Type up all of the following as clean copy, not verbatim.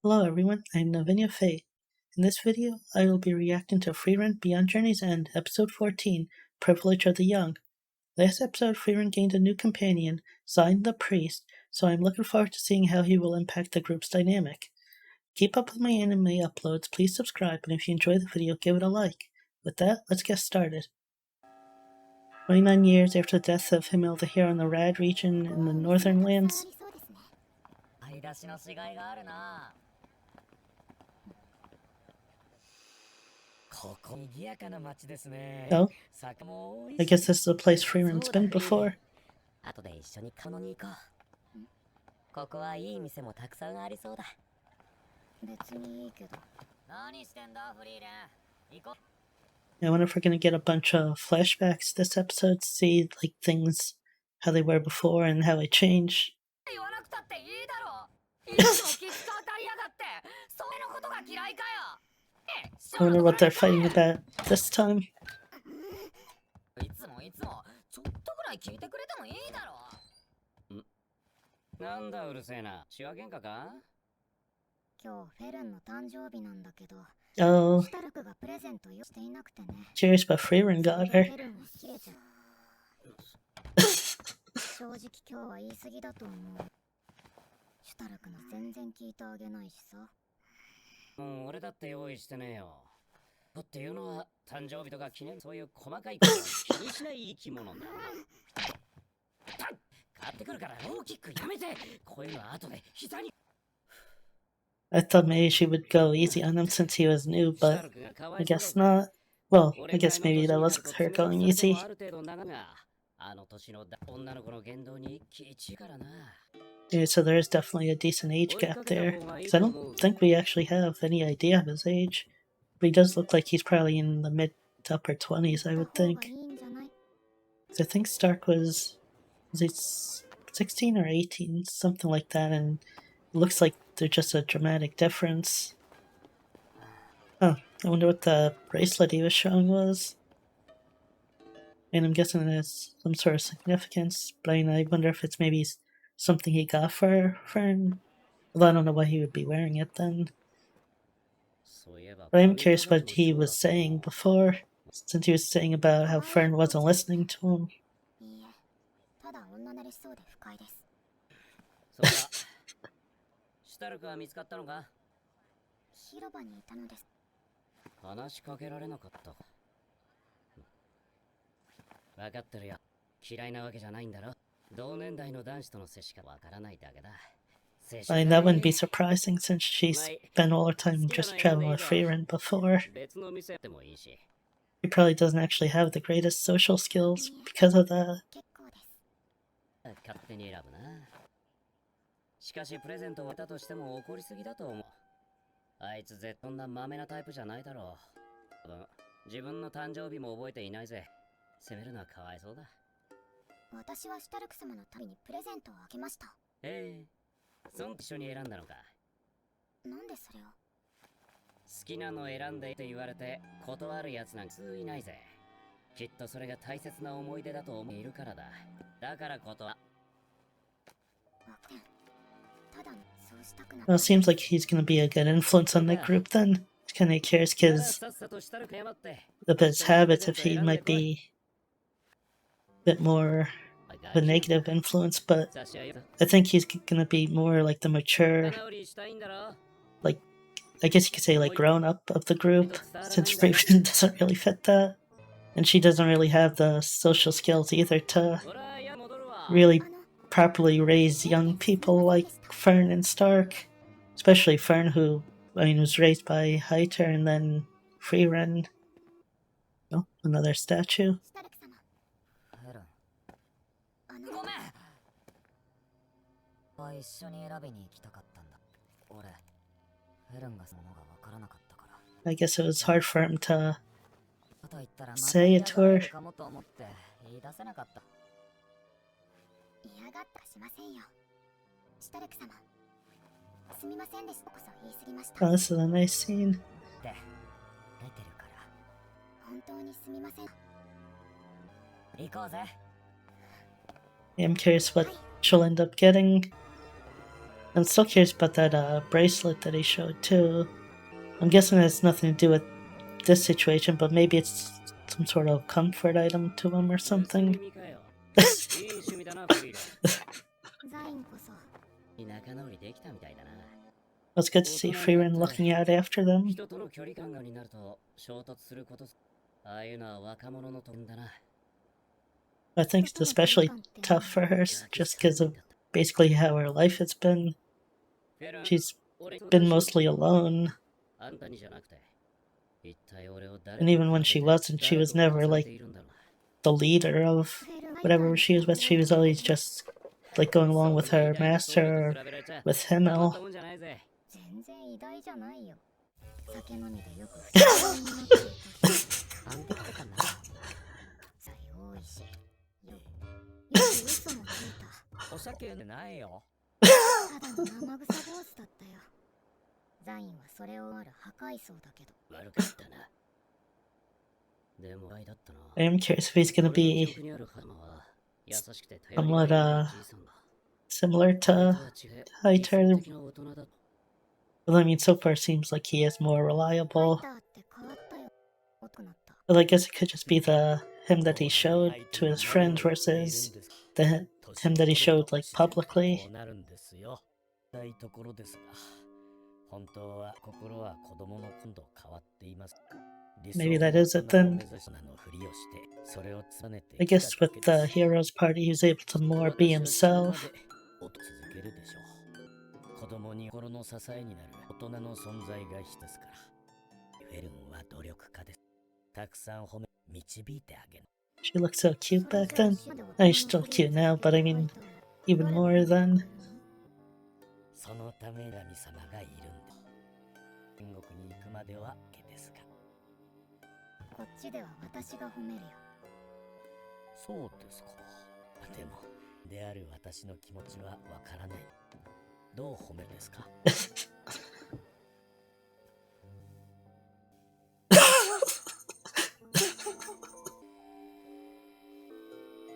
Hello everyone, I'm Navinia Faye. In this video, I will be reacting to Frieren Beyond Journey's End, Episode 14, Privilege of the Young. Last episode, Frieren gained a new companion, Sein the Priest, so I'm looking forward to seeing how he will impact the group's dynamic. Keep up with my anime uploads, please subscribe, and if you enjoy the video, give it a like. With that, let's get started. 29 years after the death of Himmel the hero in the Rad region in the northern lands. Oh, I guess this is a place Frieren's been before. I wonder if we're gonna get a bunch of flashbacks this episode to see like things how they were before and how they change. I wonder what they're fighting about this time. Oh, curious about Frieren got her. I thought maybe she would go easy on him since he was new, but I guess not. Well, I guess maybe that was her going easy. Yeah, so there is definitely a decent age gap there, because I don't think we actually have any idea of his age. But he does look like he's probably in the mid to upper 20s, I would think. I think Stark was he 16 or 18, something like that, and it looks like there's just a dramatic difference. Oh, I wonder what the bracelet he was showing was. And I'm guessing it has some sort of significance, but I wonder if it's maybe something he got for Fern. Well, I don't know why he would be wearing it then. But I'm curious what he was saying before, since he was saying about how Fern wasn't listening to him. I mean, that wouldn't be surprising since she's spent all her time just traveling with Frieren before. He probably doesn't actually have the greatest social skills because of that. Well, it seems like he's going to be a good influence on the group then. Kind of curious because of his habits, if he might be a bit more of a negative influence, but I think he's going to be more like the mature, like, I guess you could say like grown up of the group, since Frieren doesn't really fit that. And she doesn't really have the social skills either to really properly raise young people like Fern and Stark. Especially Fern, who, I mean, was raised by Heiter and then Frieren. Oh, another statue. I guess it was hard for him to say it to her. Oh, this is a nice scene. I'm curious what she'll end up getting. I'm still curious about that bracelet that he showed too. I'm guessing it has nothing to do with this situation, but maybe it's some sort of comfort item to him or something. It's good to see Frieren looking out after them. I think it's especially tough for her just because of basically how her life has been. She's been mostly alone. And even when she wasn't, she was never like the leader of whatever she was with. She was always just like going along with her master or with Himmel. I am curious if he's gonna be somewhat similar to Hightower. Well, I mean, so far seems like he is more reliable. But I guess it could just be the him that he showed to his friends versus the him that he showed like publicly. Maybe that is it then. I guess with the hero's party, he was able to more be himself. She looked so cute back then. She's still cute now, but I mean, even more then.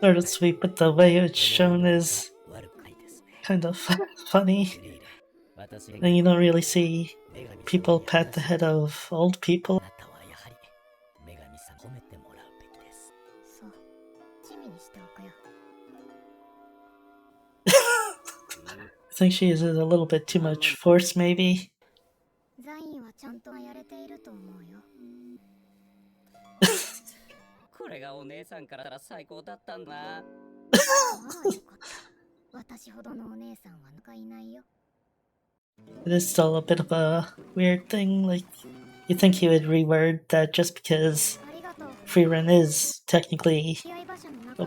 Sort of sweet, but the way it's shown is kind of funny. And you don't really see people pat the head of old people. I think she uses a little bit too much force, maybe. It is still a bit of a weird thing. Like, you think he would reword that just because Frieren is technically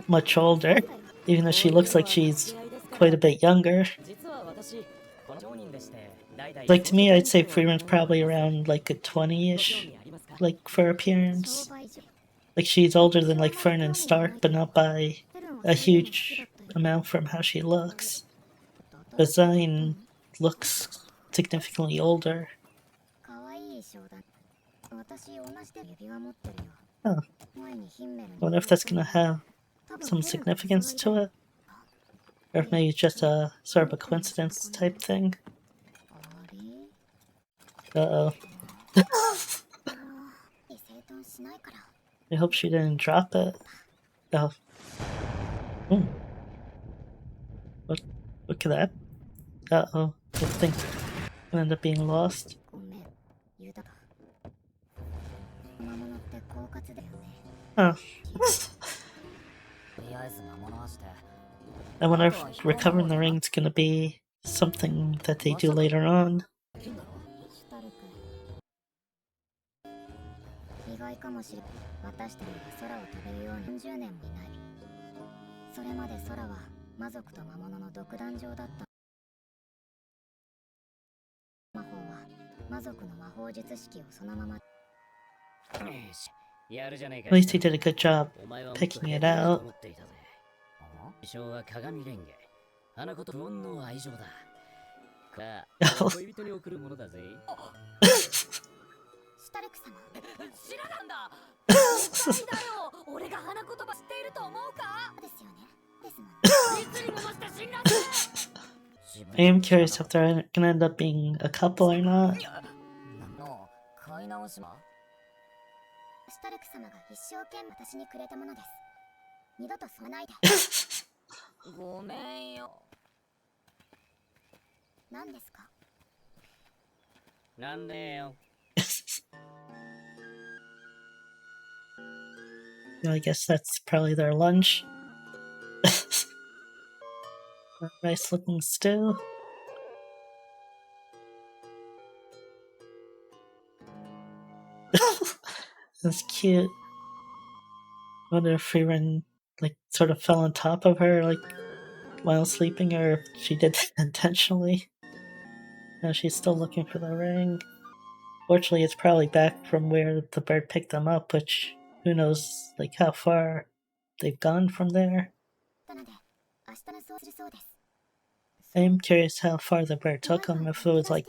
much older, even though she looks like she's quite a bit younger. Like, to me, I'd say Frieren's probably around like a 20-ish, like, for appearance. Like, she's older than like Fern and Stark, but not by a huge amount from how she looks. But Sein looks significantly older. Oh. I wonder if that's gonna have some significance to it. Or if maybe it's just a sort of a coincidence type thing. Uh-oh. I hope she didn't drop it. Oh. Ooh. Look at that. Uh-oh. I think it'll end up being lost. Oh. I wonder if recovering the ring's gonna be something that they do later on. At least he did a good job picking it out. I am curious if they're gonna end up being a couple or not. I guess that's probably their lunch. Nice looking stew. That's cute. I wonder if Frieren like sort of fell on top of her like while sleeping, or if she did that intentionally. Now she's still looking for the ring. Fortunately, it's probably back from where the bird picked them up, which who knows like how far they've gone from there. I am curious how far the bird took them, if it was like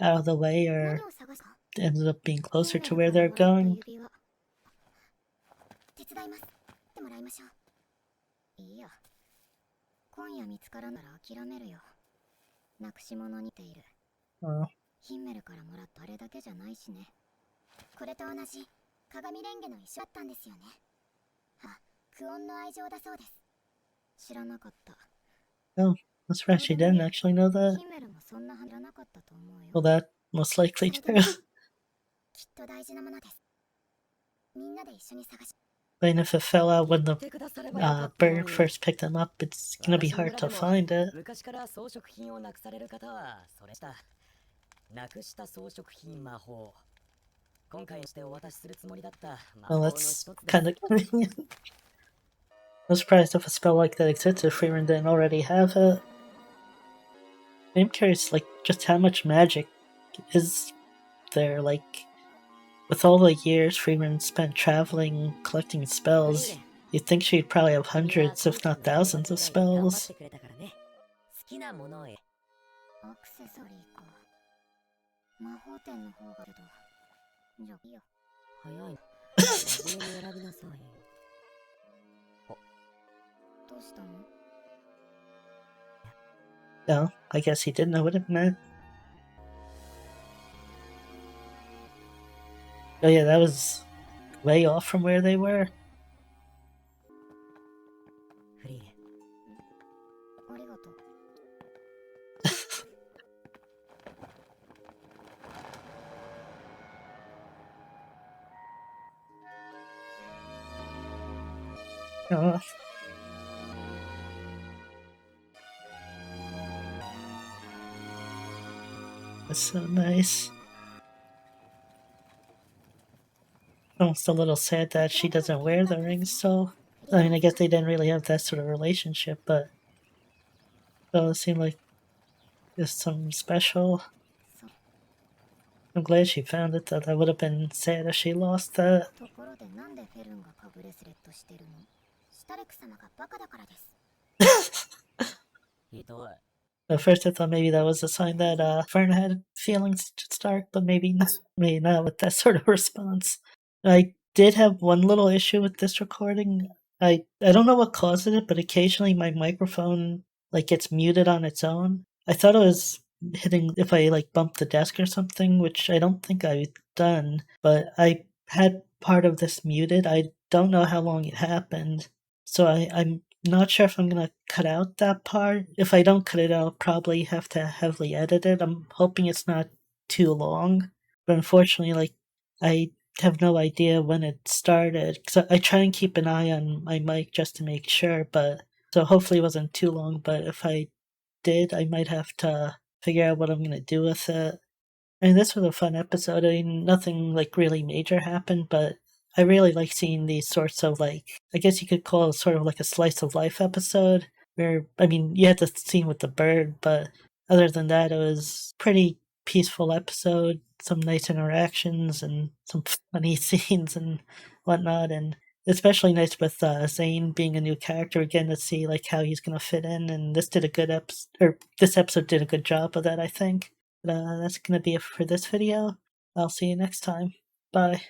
out of the way or ended up being closer to where they're going. Oh. Oh, that's right, she didn't actually know that. Well, that most likely true. But if it fell out when the bird first picked them up, it's gonna be hard to find it. Well, that's kind of convenient. I'm surprised if a spell like that existed if Frieren didn't already have it. I'm curious, like, just how much magic is there, like, with all the years Frieren spent traveling, collecting spells, you'd think she'd probably have hundreds, if not thousands of spells. No, I guess he didn't know what it meant. Oh yeah, that was way off from where they were. Oh. That's so nice. Almost a little sad that she doesn't wear the ring, so I mean, I guess they didn't really have that sort of relationship, but it seemed like there's something special. I'm glad she found it, though. That would have been sad if she lost that. At first I thought maybe that was a sign that Fern had feelings to Stark, but maybe not with that sort of response. I did have one little issue with this recording. I don't know what caused it, but occasionally my microphone like gets muted on its own. I thought it was hitting if I like bumped the desk or something, which I don't think I've done, but I had part of this muted. I don't know how long it happened, so I'm not sure if I'm gonna cut out that part. If I don't cut it out, I'll probably have to heavily edit it. I'm hoping it's not too long, but unfortunately, like, I have no idea when it started. So I try and keep an eye on my mic just to make sure, but so hopefully it wasn't too long, but if I did, I might have to figure out what I'm gonna do with it. I mean, this was a fun episode. I mean, nothing like really major happened, but I really like seeing these sorts of like, I guess you could call it sort of like a slice of life episode where, I mean, you had the scene with the bird, but other than that, it was pretty peaceful episode, some nice interactions and some funny scenes and whatnot, and especially nice with Sein being a new character again to see like how he's gonna fit in, and this did a good this episode did a good job of that, I think. But that's gonna be it for this video. I'll see you next time. Bye.